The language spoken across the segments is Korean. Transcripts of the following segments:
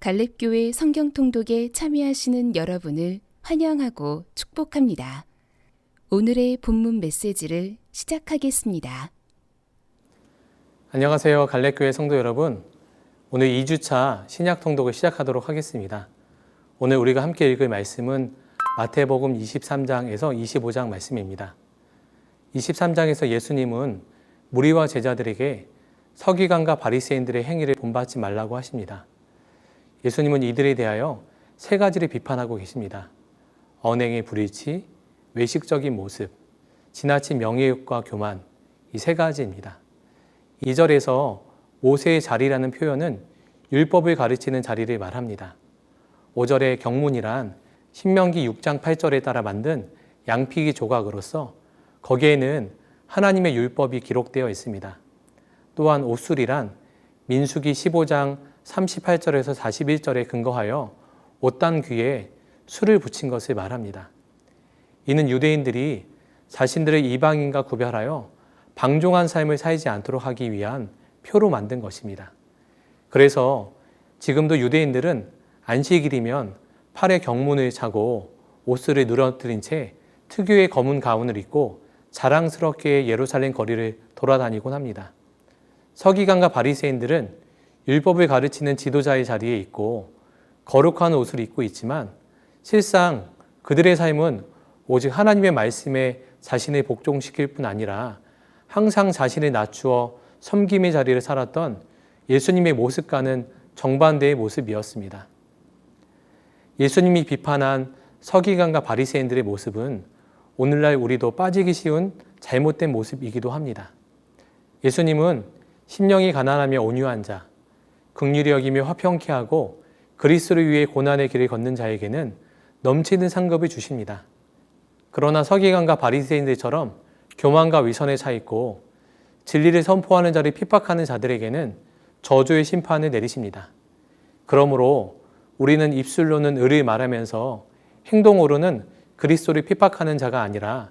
갈렙교회 성경통독에 참여하시는 여러분을 환영하고 축복합니다. 오늘의 본문 메시지를 시작하겠습니다. 안녕하세요. 갈렙교회 성도 여러분. 오늘 2주차 신약통독을 시작하도록 하겠습니다. 오늘 우리가 함께 읽을 말씀은 마태복음 23장에서 25장 말씀입니다. 23장에서 예수님은 무리와 제자들에게 서기관과 바리새인들의 행위를 본받지 말라고 하십니다. 예수님은 이들에 대하여 세 가지를 비판하고 계십니다. 언행의 불일치, 외식적인 모습, 지나친 명예욕과 교만, 이 세 가지입니다. 2절에서 모세의 자리라는 표현은 율법을 가르치는 자리를 말합니다. 5절의 경문이란 신명기 6장 8절에 따라 만든 양피기 조각으로서 거기에는 하나님의 율법이 기록되어 있습니다. 또한 옷술이란 민수기 15장 38절에서 41절에 근거하여 옷단 귀에 술을 붙인 것을 말합니다. 이는 유대인들이 자신들을 이방인과 구별하여 방종한 삶을 살지 않도록 하기 위한 표로 만든 것입니다. 그래서 지금도 유대인들은 안식일이면 팔에 경문을 차고 옷술을 늘어뜨린 채 특유의 검은 가운을 입고 자랑스럽게 예루살렘 거리를 돌아다니곤 합니다. 서기관과 바리새인들은 율법을 가르치는 지도자의 자리에 있고 거룩한 옷을 입고 있지만 실상 그들의 삶은 오직 하나님의 말씀에 자신을 복종시킬 뿐 아니라 항상 자신을 낮추어 섬김의 자리를 살았던 예수님의 모습과는 정반대의 모습이었습니다. 예수님이 비판한 서기관과 바리새인들의 모습은 오늘날 우리도 빠지기 쉬운 잘못된 모습이기도 합니다. 예수님은 심령이 가난하며 온유한 자, 긍휼히 여기며 화평케 하고 그리스도를 위해 고난의 길을 걷는 자에게는 넘치는 상급을 주십니다. 그러나 서기관과 바리새인들처럼 교만과 위선에 차 있고 진리를 선포하는 자를 핍박하는 자들에게는 저주의 심판을 내리십니다. 그러므로 우리는 입술로는 의를 말하면서 행동으로는 그리스도를 핍박하는 자가 아니라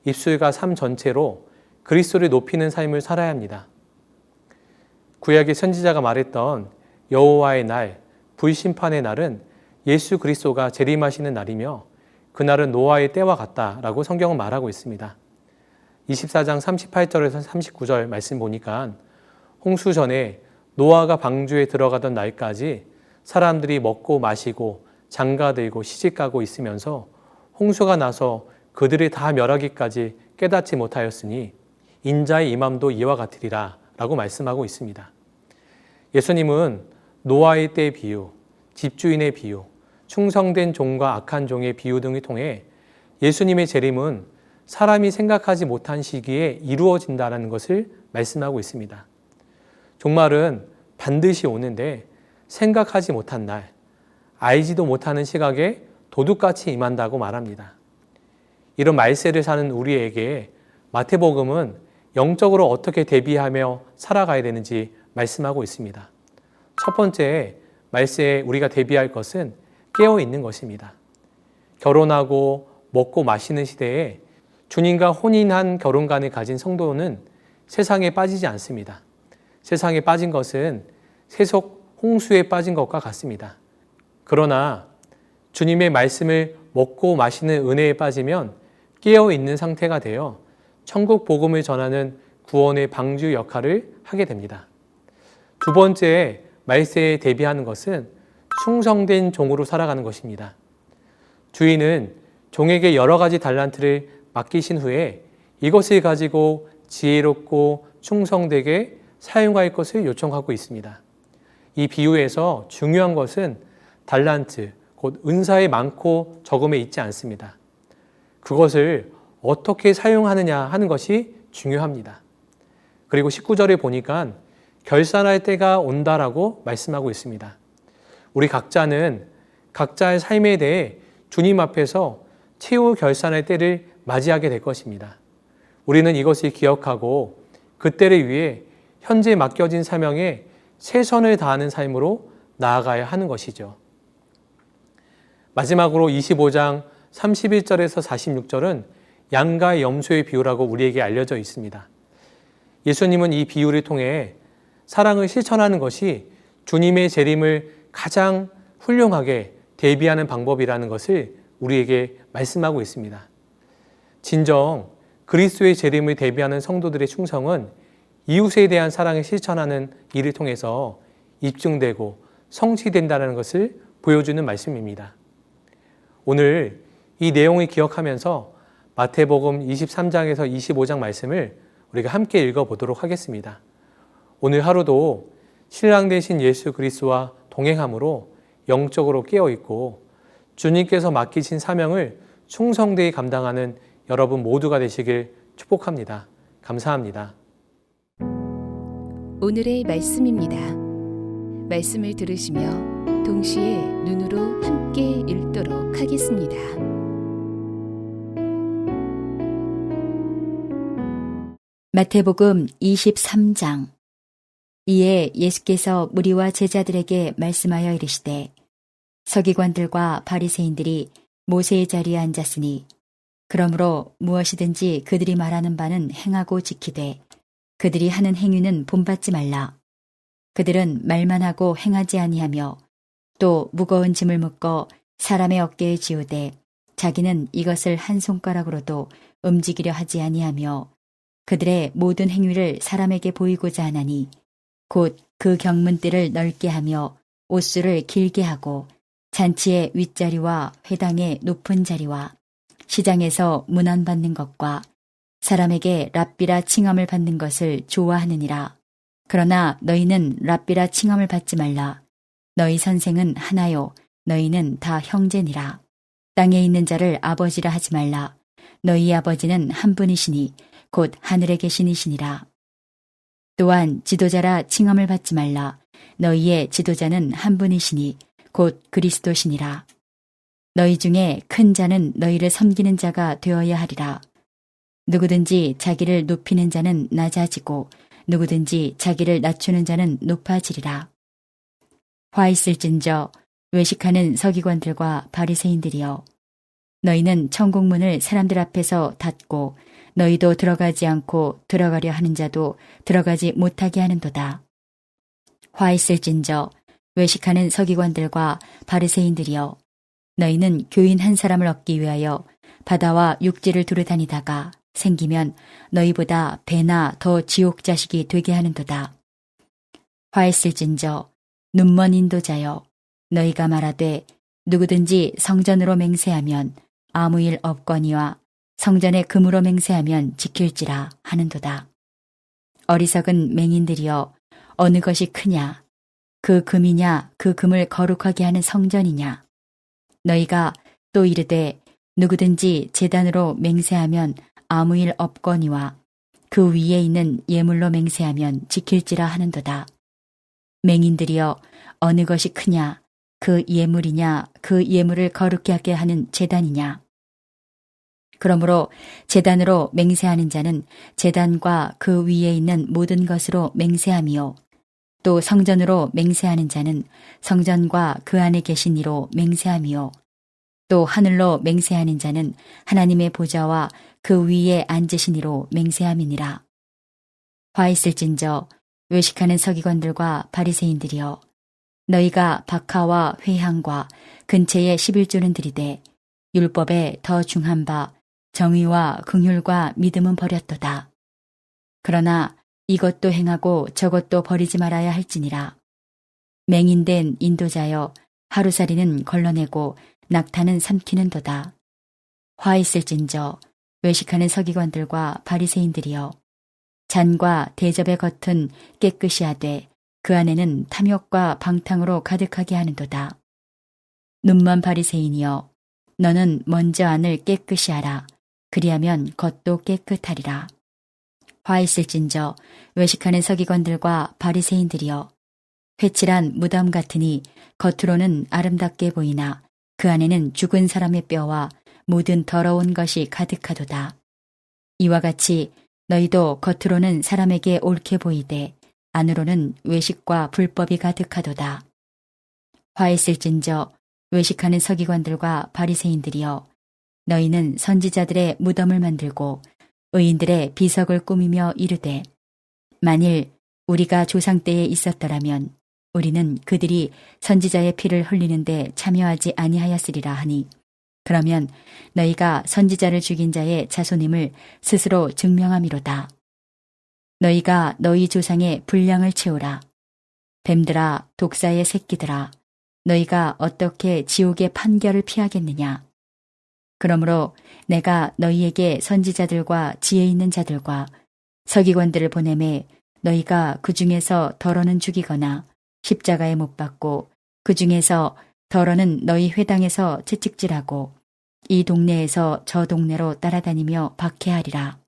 입술과 삶 전체로 그리스도를 높이는 삶을 살아야 합니다. 구약의 선지자가 말했던 여호와의 날, 불심판의 날은 예수 그리스도가 재림하시는 날이며 그날은 노아의 때와 같다라고 성경은 말하고 있습니다. 24장 38절에서 39절 말씀 보니까 홍수 전에 노아가 방주에 들어가던 날까지 사람들이 먹고 마시고 장가들고 시집가고 있으면서 홍수가 나서 그들이 다 멸하기까지 깨닫지 못하였으니 인자의 임함도 이와 같으리라 라고 말씀하고 있습니다. 예수님은 노아의 때 비유, 집주인의 비유, 충성된 종과 악한 종의 비유 등을 통해 예수님의 재림은 사람이 생각하지 못한 시기에 이루어진다는 것을 말씀하고 있습니다. 종말은 반드시 오는데 생각하지 못한 날, 알지도 못하는 시각에 도둑같이 임한다고 말합니다. 이런 말세를 사는 우리에게 마태복음은 영적으로 어떻게 대비하며 살아가야 되는지 말씀하고 있습니다. 첫 번째, 말세에 우리가 대비할 것은 깨어있는 것입니다. 결혼하고 먹고 마시는 시대에 주님과 혼인한 결혼관을 가진 성도는 세상에 빠지지 않습니다. 세상에 빠진 것은 세속 홍수에 빠진 것과 같습니다. 그러나 주님의 말씀을 먹고 마시는 은혜에 빠지면 깨어있는 상태가 되어 천국 복음을 전하는 구원의 방주 역할을 하게 됩니다. 두 번째, 말세에 대비하는 것은 충성된 종으로 살아가는 것입니다. 주인은 종에게 여러 가지 달란트를 맡기신 후에 이것을 가지고 지혜롭고 충성되게 사용할 것을 요청하고 있습니다. 이 비유에서 중요한 것은 달란트, 곧 은사의 많고 적음에 있지 않습니다. 그것을 어떻게 사용하느냐 하는 것이 중요합니다. 그리고 19절에 보니까 결산할 때가 온다라고 말씀하고 있습니다. 우리 각자는 각자의 삶에 대해 주님 앞에서 최후 결산할 때를 맞이하게 될 것입니다. 우리는 이것을 기억하고 그때를 위해 현재 맡겨진 사명에 최선을 다하는 삶으로 나아가야 하는 것이죠. 마지막으로 25장 31절에서 46절은 양과 염소의 비유라고 우리에게 알려져 있습니다. 예수님은 이 비유를 통해 사랑을 실천하는 것이 주님의 재림을 가장 훌륭하게 대비하는 방법이라는 것을 우리에게 말씀하고 있습니다. 진정 그리스도의 재림을 대비하는 성도들의 충성은 이웃에 대한 사랑을 실천하는 일을 통해서 입증되고 성취된다는 것을 보여주는 말씀입니다. 오늘 이 내용을 기억하면서 마태복음 23장에서 25장 말씀을 우리가 함께 읽어보도록 하겠습니다. 오늘 하루도 신랑 되신 예수 그리스도와 동행함으로 영적으로 깨어있고 주님께서 맡기신 사명을 충성되이 감당하는 여러분 모두가 되시길 축복합니다. 감사합니다. 오늘의 말씀입니다. 말씀을 들으시며 동시에 눈으로 함께 읽도록 하겠습니다. 마태복음 23장. 이에 예수께서 무리와 제자들에게 말씀하여 이르시되 서기관들과 바리새인들이 모세의 자리에 앉았으니 그러므로 무엇이든지 그들이 말하는 바는 행하고 지키되 그들이 하는 행위는 본받지 말라. 그들은 말만 하고 행하지 아니하며 또 무거운 짐을 묶어 사람의 어깨에 지우되 자기는 이것을 한 손가락으로도 움직이려 하지 아니하며 그들의 모든 행위를 사람에게 보이고자 하나니 곧 그 경문띠를 넓게 하며 옷수를 길게 하고 잔치의 윗자리와 회당의 높은 자리와 시장에서 문안받는 것과 사람에게 랍비라 칭함을 받는 것을 좋아하느니라. 그러나 너희는 랍비라 칭함을 받지 말라. 너희 선생은 하나요. 너희는 다 형제니라. 땅에 있는 자를 아버지라 하지 말라. 너희 아버지는 한 분이시니 곧 하늘에 계신 이시니라. 또한 지도자라 칭함을 받지 말라. 너희의 지도자는 한 분이시니 곧 그리스도시니라. 너희 중에 큰 자는 너희를 섬기는 자가 되어야 하리라. 누구든지 자기를 높이는 자는 낮아지고 누구든지 자기를 낮추는 자는 높아지리라. 화 있을진저 외식하는 서기관들과 바리새인들이여, 너희는 천국문을 사람들 앞에서 닫고 너희도 들어가지 않고 들어가려 하는 자도 들어가지 못하게 하는도다. 화 있을진저 외식하는 서기관들과 바리새인들이여, 너희는 교인 한 사람을 얻기 위하여 바다와 육지를 두루 다니다가 생기면 너희보다 배나 더 지옥 자식이 되게 하는도다. 화 있을진저 눈먼 인도자여, 너희가 말하되 누구든지 성전으로 맹세하면 아무 일 없거니와 성전에 금으로 맹세하면 지킬지라 하는도다. 어리석은 맹인들이여, 어느 것이 크냐? 그 금이냐, 그 금을 거룩하게 하는 성전이냐? 너희가 또 이르되 누구든지 제단으로 맹세하면 아무 일 없거니와 그 위에 있는 예물로 맹세하면 지킬지라 하는도다. 맹인들이여, 어느 것이 크냐? 그 예물이냐, 그 예물을 거룩하게 하게 하는 제단이냐? 그러므로 제단으로 맹세하는 자는 제단과 그 위에 있는 모든 것으로 맹세함이요, 또 성전으로 맹세하는 자는 성전과 그 안에 계신 이로 맹세함이요, 또 하늘로 맹세하는 자는 하나님의 보좌와 그 위에 앉으신 이로 맹세함이니라. 화 있을진저 외식하는 서기관들과 바리새인들이여, 너희가 박하와 회향과 근처에 11조는 들이되 율법에 더 중한 바 정의와 긍휼과 믿음은 버렸도다. 그러나 이것도 행하고 저것도 버리지 말아야 할지니라. 맹인된 인도자여, 하루살이는 걸러내고 낙타는 삼키는도다. 화 있을진저 외식하는 서기관들과 바리새인들이여, 잔과 대접의 겉은 깨끗이 하되 그 안에는 탐욕과 방탕으로 가득하게 하는도다. 눈먼 바리새인이여, 너는 먼저 안을 깨끗이 하라. 그리하면 겉도 깨끗하리라. 화 있을진저 외식하는 서기관들과 바리새인들이여, 회칠한 무덤 같으니 겉으로는 아름답게 보이나 그 안에는 죽은 사람의 뼈와 모든 더러운 것이 가득하도다. 이와 같이 너희도 겉으로는 사람에게 옳게 보이되 안으로는 외식과 불법이 가득하도다. 화 있을진저 외식하는 서기관들과 바리새인들이여, 너희는 선지자들의 무덤을 만들고 의인들의 비석을 꾸미며 이르되 만일 우리가 조상 때에 있었더라면 우리는 그들이 선지자의 피를 흘리는데 참여하지 아니하였으리라 하니 그러면 너희가 선지자를 죽인 자의 자손임을 스스로 증명함이로다. 너희가 너희 조상의 분량을 채우라. 뱀들아 독사의 새끼들아 너희가 어떻게 지옥의 판결을 피하겠느냐. 그러므로 내가 너희에게 선지자들과 지혜 있는 자들과 서기관들을 보내매 너희가 그 중에서 더러는 죽이거나 십자가에 못 박고 그 중에서 더러는 너희 회당에서 채찍질하고 이 동네에서 저 동네로 따라다니며 박해하리라.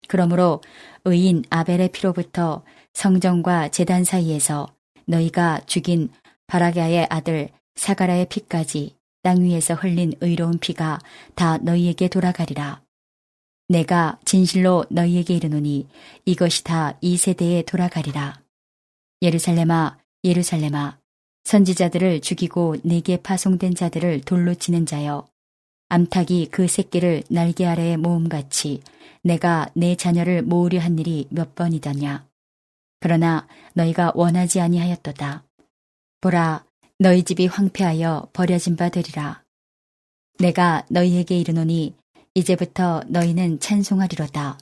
그러므로 의인 아벨의 피로부터 성전과 제단 사이에서 너희가 죽인 바라갸의 아들 사가라의 피까지 땅 위에서 흘린 의로운 피가 다 너희에게 돌아가리라. 내가 진실로 너희에게 이르노니 이것이 다 이 세대에 돌아가리라. 예루살렘아 예루살렘아 선지자들을 죽이고 내게 파송된 자들을 돌로 치는 자여 암탉이 그 새끼를 날개 아래에 모음같이 내가 내 자녀를 모으려 한 일이 몇 번이더냐. 그러나 너희가 원하지 아니하였도다. 보라 너희 집이 황폐하여 버려진 바 되리라. 내가 너희에게 이르노니 이제부터 너희는 찬송하리로다.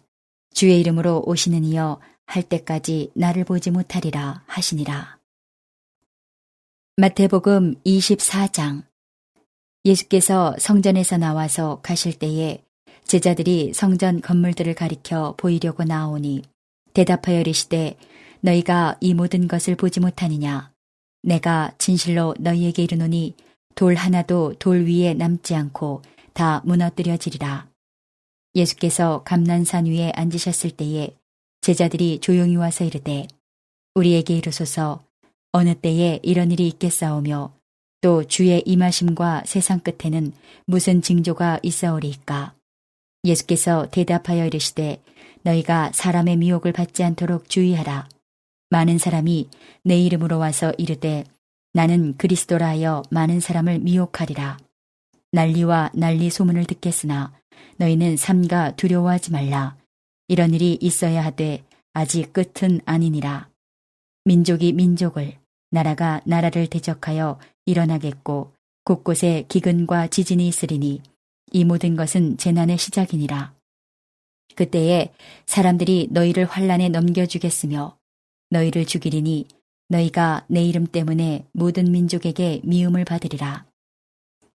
주의 이름으로 오시는 이여 할 때까지 나를 보지 못하리라 하시니라. 마태복음 24장. 예수께서 성전에서 나와서 가실 때에 제자들이 성전 건물들을 가리켜 보이려고 나오니 대답하여 이르시되 너희가 이 모든 것을 보지 못하느냐. 내가 진실로 너희에게 이르노니 돌 하나도 돌 위에 남지 않고 다 무너뜨려지리라. 예수께서 감난산 위에 앉으셨을 때에 제자들이 조용히 와서 이르되 우리에게 이르소서 어느 때에 이런 일이 있겠사오며 또 주의 임하심과 세상 끝에는 무슨 징조가 있사오리이까. 예수께서 대답하여 이르시되 너희가 사람의 미혹을 받지 않도록 주의하라. 많은 사람이 내 이름으로 와서 이르되 나는 그리스도라 하여 많은 사람을 미혹하리라. 난리와 난리 소문을 듣겠으나 너희는 삼가 두려워하지 말라. 이런 일이 있어야 하되 아직 끝은 아니니라. 민족이 민족을 나라가 나라를 대적하여 일어나겠고 곳곳에 기근과 지진이 있으리니 이 모든 것은 재난의 시작이니라. 그때에 사람들이 너희를 환난에 넘겨주겠으며 너희를 죽이리니 너희가 내 이름 때문에 모든 민족에게 미움을 받으리라.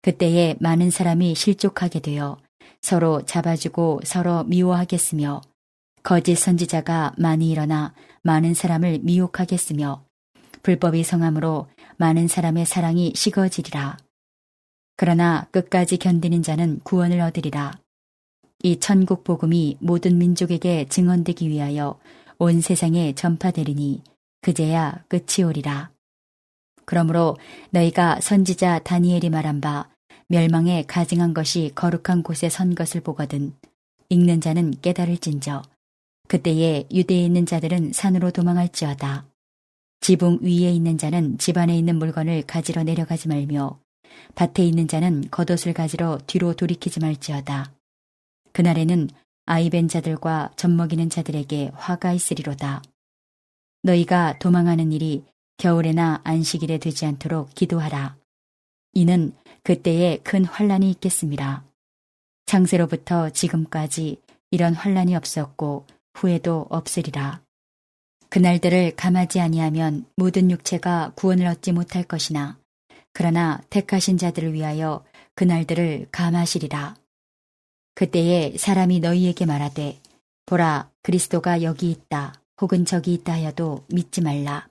그때에 많은 사람이 실족하게 되어 서로 잡아주고 서로 미워하겠으며 거짓 선지자가 많이 일어나 많은 사람을 미혹하겠으며 불법이 성함으로 많은 사람의 사랑이 식어지리라. 그러나 끝까지 견디는 자는 구원을 얻으리라. 이 천국 복음이 모든 민족에게 증언되기 위하여 온 세상에 전파되리니 그제야 끝이 오리라. 그러므로 너희가 선지자 다니엘이 말한 바 멸망에 가증한 것이 거룩한 곳에 선 것을 보거든 읽는 자는 깨달을진저 그때에 유대에 있는 자들은 산으로 도망할지어다. 지붕 위에 있는 자는 집 안에 있는 물건을 가지러 내려가지 말며 밭에 있는 자는 겉옷을 가지러 뒤로 돌이키지 말지어다. 그날에는 아이벤 자들과 젖먹이는 자들에게 화가 있으리로다. 너희가 도망하는 일이 겨울에나 안식일에 되지 않도록 기도하라. 이는 그때에 큰 환난이 있겠습니다. 창세로부터 지금까지 이런 환난이 없었고 후에도 없으리라. 그날들을 감하지 아니하면 모든 육체가 구원을 얻지 못할 것이나 그러나 택하신 자들을 위하여 그날들을 감하시리라. 그때에 사람이 너희에게 말하되 보라 그리스도가 여기 있다 혹은 저기 있다 하여도 믿지 말라.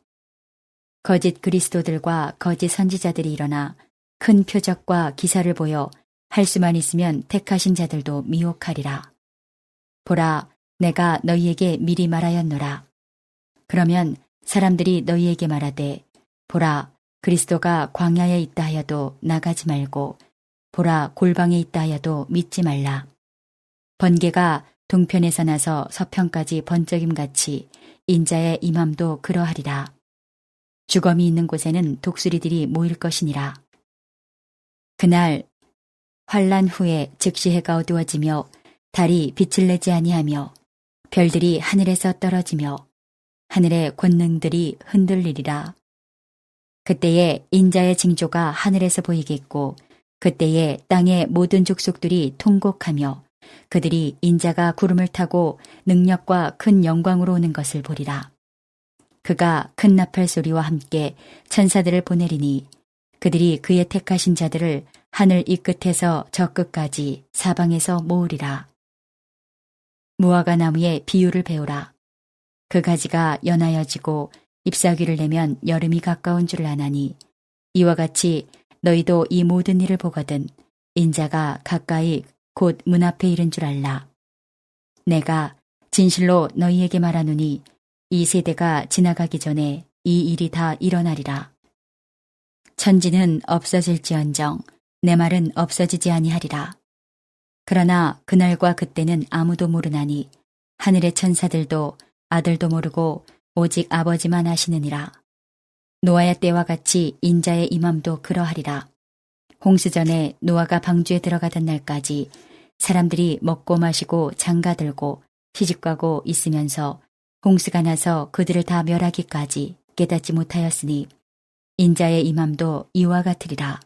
거짓 그리스도들과 거짓 선지자들이 일어나 큰 표적과 기사를 보여 할 수만 있으면 택하신 자들도 미혹하리라. 보라 내가 너희에게 미리 말하였노라. 그러면 사람들이 너희에게 말하되 보라 그리스도가 광야에 있다 하여도 나가지 말고 보라 골방에 있다 하여도 믿지 말라. 번개가 동편에서 나서 서편까지 번쩍임같이 인자의 임함도 그러하리라. 주검이 있는 곳에는 독수리들이 모일 것이니라. 그날 환난 후에 즉시 해가 어두워지며 달이 빛을 내지 아니하며 별들이 하늘에서 떨어지며 하늘의 권능들이 흔들리리라. 그때에 인자의 징조가 하늘에서 보이겠고 그때에 땅의 모든 족속들이 통곡하며 그들이 인자가 구름을 타고 능력과 큰 영광으로 오는 것을 보리라. 그가 큰 나팔 소리와 함께 천사들을 보내리니 그들이 그의 택하신 자들을 하늘 이 끝에서 저 끝까지 사방에서 모으리라. 무화과 나무의 비유를 배우라. 그 가지가 연하여지고 잎사귀를 내면 여름이 가까운 줄을 아나니 이와 같이 너희도 이 모든 일을 보거든 인자가 가까이 곧 문 앞에 이른 줄 알라. 내가 진실로 너희에게 말하노니 이 세대가 지나가기 전에 이 일이 다 일어나리라. 천지는 없어질지언정 내 말은 없어지지 아니하리라. 그러나 그날과 그때는 아무도 모르나니 하늘의 천사들도 아들도 모르고 오직 아버지만 아시느니라. 노아의 때와 같이 인자의 임함도 그러하리라. 홍수전에 노아가 방주에 들어가던 날까지 사람들이 먹고 마시고 장가들고 시집가고 있으면서 홍수가 나서 그들을 다 멸하기까지 깨닫지 못하였으니 인자의 임함도 이와 같으리라.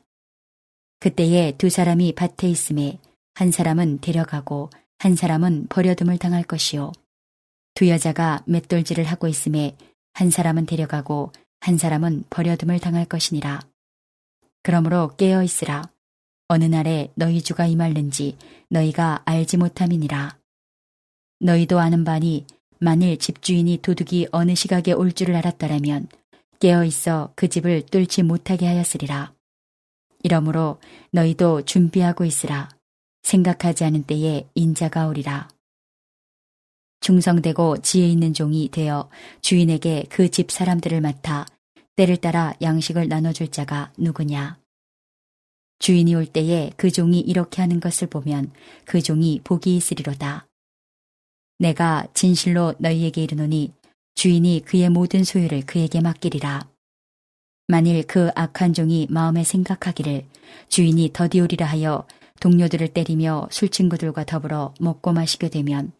그때에 두 사람이 밭에 있음에 한 사람은 데려가고 한 사람은 버려둠을 당할 것이요. 두 여자가 맷돌질을 하고 있음에 한 사람은 데려가고 한 사람은 버려둠을 당할 것이니라. 그러므로 깨어 있으라. 어느 날에 너희 주가 임할는지 너희가 알지 못함이니라. 너희도 아는 바니 만일 집주인이 도둑이 어느 시각에 올 줄을 알았더라면 깨어 있어 그 집을 뚫지 못하게 하였으리라. 이러므로 너희도 준비하고 있으라. 생각하지 않은 때에 인자가 오리라. 충성되고 지혜 있는 종이 되어 주인에게 그 집 사람들을 맡아 때를 따라 양식을 나눠줄 자가 누구냐. 주인이 올 때에 그 종이 이렇게 하는 것을 보면 그 종이 복이 있으리로다. 내가 진실로 너희에게 이르노니 주인이 그의 모든 소유를 그에게 맡기리라. 만일 그 악한 종이 마음에 생각하기를 주인이 더디오리라 하여 동료들을 때리며 술친구들과 더불어 먹고 마시게 되면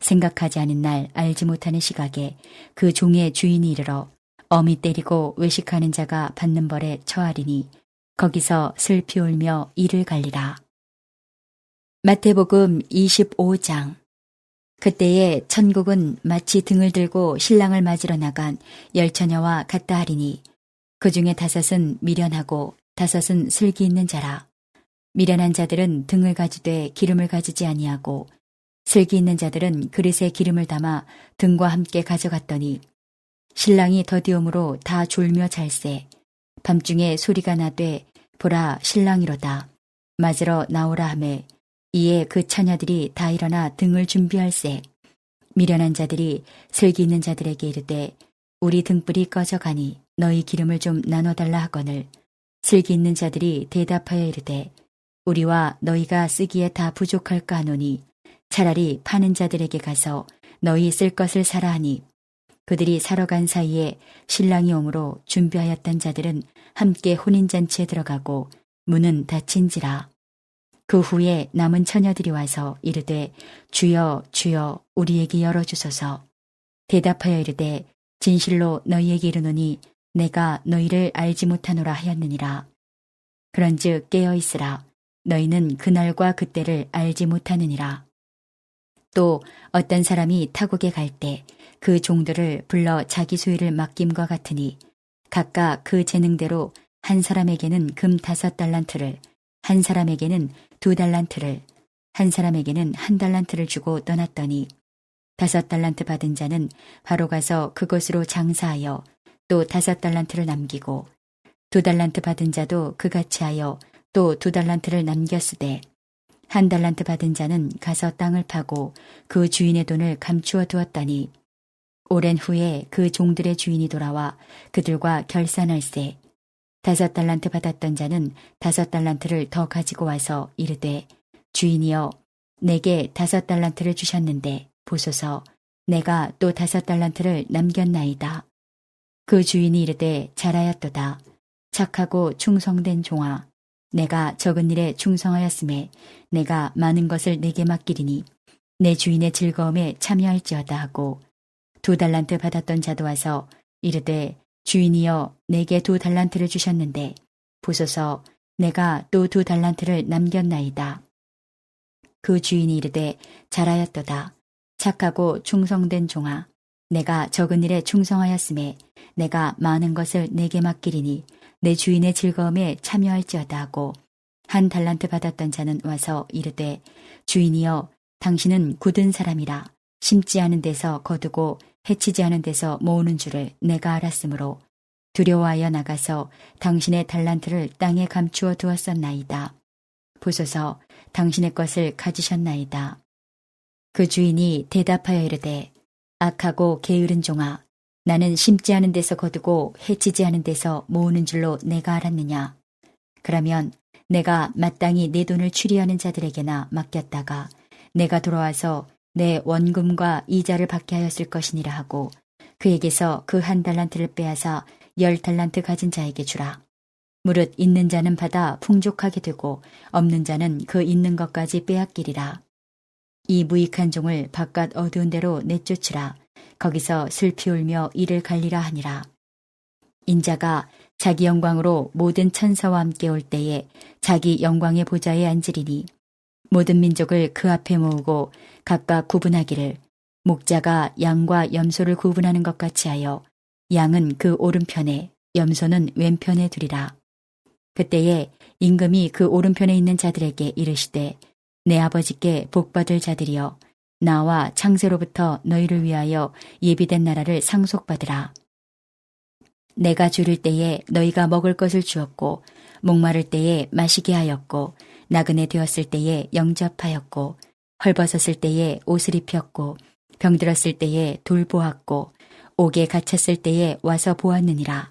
생각하지 않은 날 알지 못하는 시각에 그 종의 주인이 이르러 엄히 때리고 외식하는 자가 받는 벌에 처하리니 거기서 슬피 울며 이를 갈리라. 마태복음 25장. 그때에 천국은 마치 등을 들고 신랑을 맞으러 나간 열처녀와 같다 하리니 그 중에 5은 미련하고 5은 슬기 있는 자라. 미련한 자들은 등을 가지되 기름을 가지지 아니하고 슬기 있는 자들은 그릇에 기름을 담아 등과 함께 가져갔더니 신랑이 더디움으로 다 졸며 잘세. 밤중에 소리가 나되 보라 신랑이로다. 맞으러 나오라 하매 이에 그 처녀들이 다 일어나 등을 준비할세. 미련한 자들이 슬기 있는 자들에게 이르되 우리 등불이 꺼져가니 너희 기름을 좀 나눠달라 하거늘 슬기 있는 자들이 대답하여 이르되 우리와 너희가 쓰기에 다 부족할까 하노니 차라리 파는 자들에게 가서 너희 쓸 것을 사라 하니 그들이 사러 간 사이에 신랑이 오므로 준비하였던 자들은 함께 혼인잔치에 들어가고 문은 닫힌지라. 그 후에 남은 처녀들이 와서 이르되 주여 주여 우리에게 열어주소서. 대답하여 이르되 진실로 너희에게 이르노니 내가 너희를 알지 못하노라 하였느니라. 그런즉 깨어있으라. 너희는 그날과 그때를 알지 못하느니라. 또 어떤 사람이 타국에 갈 때 그 종들을 불러 자기 소유를 맡김과 같으니 각각 그 재능대로 한 사람에게는 금 5달란트를 한 사람에게는 2달란트를 한 사람에게는 1달란트를 주고 떠났더니 5달란트 받은 자는 바로 가서 그곳으로 장사하여 또 5달란트를 남기고 2달란트 받은 자도 그같이 하여 또 2달란트를 남겼으되 1달란트 받은 자는 가서 땅을 파고 그 주인의 돈을 감추어 두었다니 오랜 후에 그 종들의 주인이 돌아와 그들과 결산할세. 5달란트 받았던 자는 5달란트를 더 가지고 와서 이르되 주인이여 내게 5달란트를 주셨는데 보소서 내가 또 5달란트를 남겼나이다. 그 주인이 이르되 잘하였도다. 착하고 충성된 종아 내가 적은 일에 충성하였음에 내가 많은 것을 내게 맡기리니 내 주인의 즐거움에 참여할지어다 하고 2달란트 받았던 자도 와서 이르되 주인이여 내게 2달란트를 주셨는데 보소서 내가 또 2달란트를 남겼나이다. 그 주인이 이르되 잘하였도다. 착하고 충성된 종아 내가 적은 일에 충성하였음에 내가 많은 것을 내게 맡기리니 내 주인의 즐거움에 참여할지어다 하고 1달란트 받았던 자는 와서 이르되 주인이여 당신은 굳은 사람이라 심지 않은 데서 거두고 해치지 않은 데서 모으는 줄을 내가 알았으므로 두려워하여 나가서 당신의 달란트를 땅에 감추어 두었었나이다. 보소서 당신의 것을 가지셨나이다. 그 주인이 대답하여 이르되 악하고 게으른 종아 나는 심지 않은 데서 거두고 해치지 않은 데서 모으는 줄로 내가 알았느냐. 그러면 내가 마땅히 내 돈을 추리하는 자들에게나 맡겼다가 내가 돌아와서 내 원금과 이자를 받게 하였을 것이니라 하고 그에게서 그 1달란트를 빼앗아 10달란트 가진 자에게 주라. 무릇 있는 자는 받아 풍족하게 되고 없는 자는 그 있는 것까지 빼앗기리라. 이 무익한 종을 바깥 어두운 데로 내쫓으라. 거기서 슬피 울며 이를 갈리라 하니라. 인자가 자기 영광으로 모든 천사와 함께 올 때에 자기 영광의 보좌에 앉으리니 모든 민족을 그 앞에 모으고 각각 구분하기를 목자가 양과 염소를 구분하는 것 같이 하여 양은 그 오른편에 염소는 왼편에 두리라. 그때에 임금이 그 오른편에 있는 자들에게 이르시되 내 아버지께 복받을 자들이여 나와 창세로부터 너희를 위하여 예비된 나라를 상속받으라. 내가 줄일 때에 너희가 먹을 것을 주었고 목마를 때에 마시게 하였고 나그네 되었을 때에 영접하였고 헐벗었을 때에 옷을 입혔고 병들었을 때에 돌보았고 옥에 갇혔을 때에 와서 보았느니라.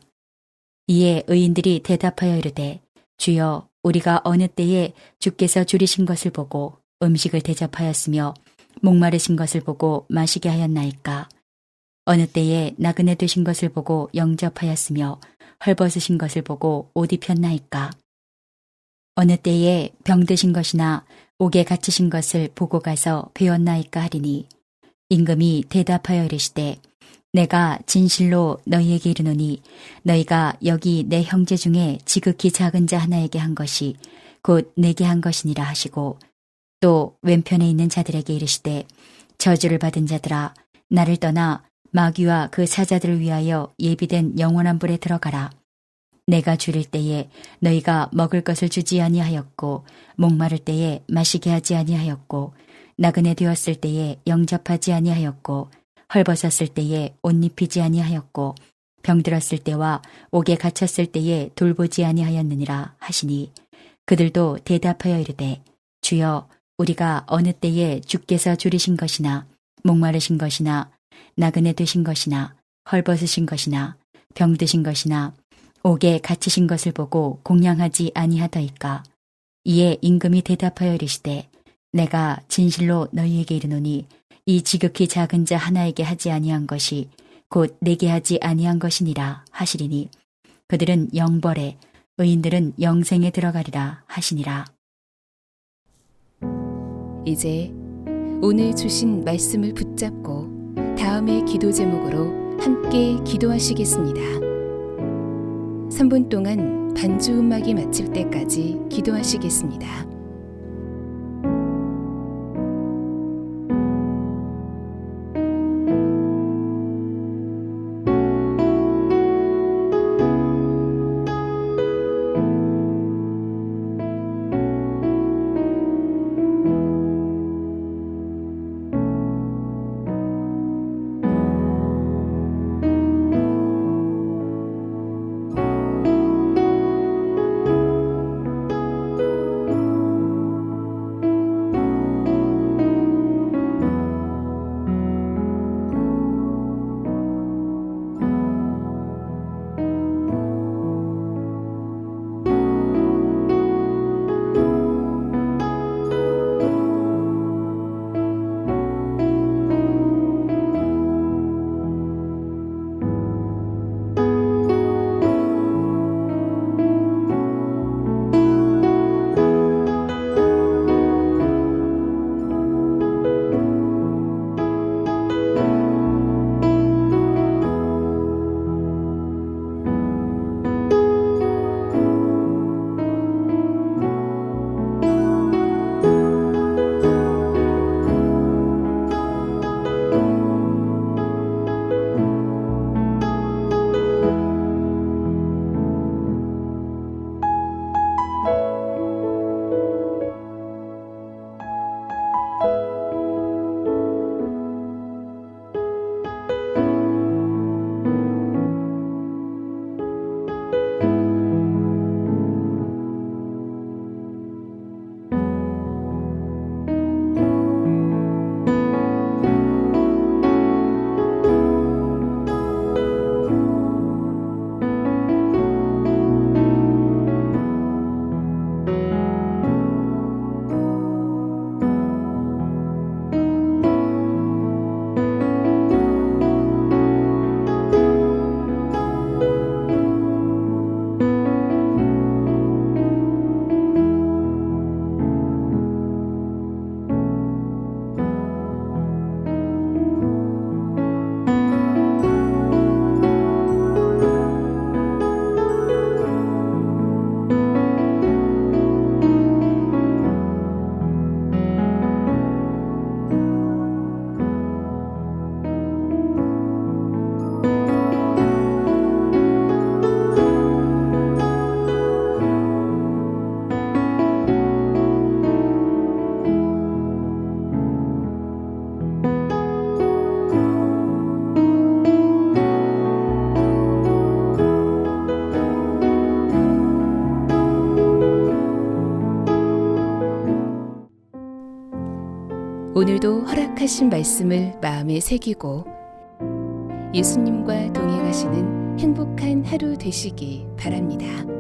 이에 의인들이 대답하여 이르되 주여 우리가 어느 때에 주께서 줄이신 것을 보고 음식을 대접하였으며 목마르신 것을 보고 마시게 하였나이까. 어느 때에 나그네 되신 것을 보고 영접하였으며 헐벗으신 것을 보고 옷 입혔나이까. 어느 때에 병드신 것이나 옥에 갇히신 것을 보고 가서 배웠나이까 하리니 임금이 대답하여 이르시되 내가 진실로 너희에게 이르노니 너희가 여기 내 형제 중에 지극히 작은 자 하나에게 한 것이 곧 내게 한 것이니라 하시고 또 왼편에 있는 자들에게 이르시되 저주를 받은 자들아 나를 떠나 마귀와 그 사자들을 위하여 예비된 영원한 불에 들어가라. 내가 줄일 때에 너희가 먹을 것을 주지 아니하였고 목마를 때에 마시게 하지 아니하였고 나그네 되었을 때에 영접하지 아니하였고 헐벗었을 때에 옷 입히지 아니하였고 병들었을 때와 옥에 갇혔을 때에 돌보지 아니하였느니라 하시니 그들도 대답하여 이르되 주여 우리가 어느 때에 주께서 줄이신 것이나 목마르신 것이나 나그네 되신 것이나 헐벗으신 것이나 병드신 것이나 옥에 갇히신 것을 보고 공양하지 아니하더이까. 이에 임금이 대답하여 이르시되 내가 진실로 너희에게 이르노니 이 지극히 작은 자 하나에게 하지 아니한 것이 곧 내게 하지 아니한 것이니라 하시리니 그들은 영벌에 의인들은 영생에 들어가리라 하시니라. 이제 오늘 주신 말씀을 붙잡고 다음의 기도 제목으로 함께 기도하시겠습니다. 3분 동안 반주 음악이 마칠 때까지 기도하시겠습니다. 허락하신 말씀을 마음에 새기고 예수님과 동행하시는 행복한 하루 되시기 바랍니다.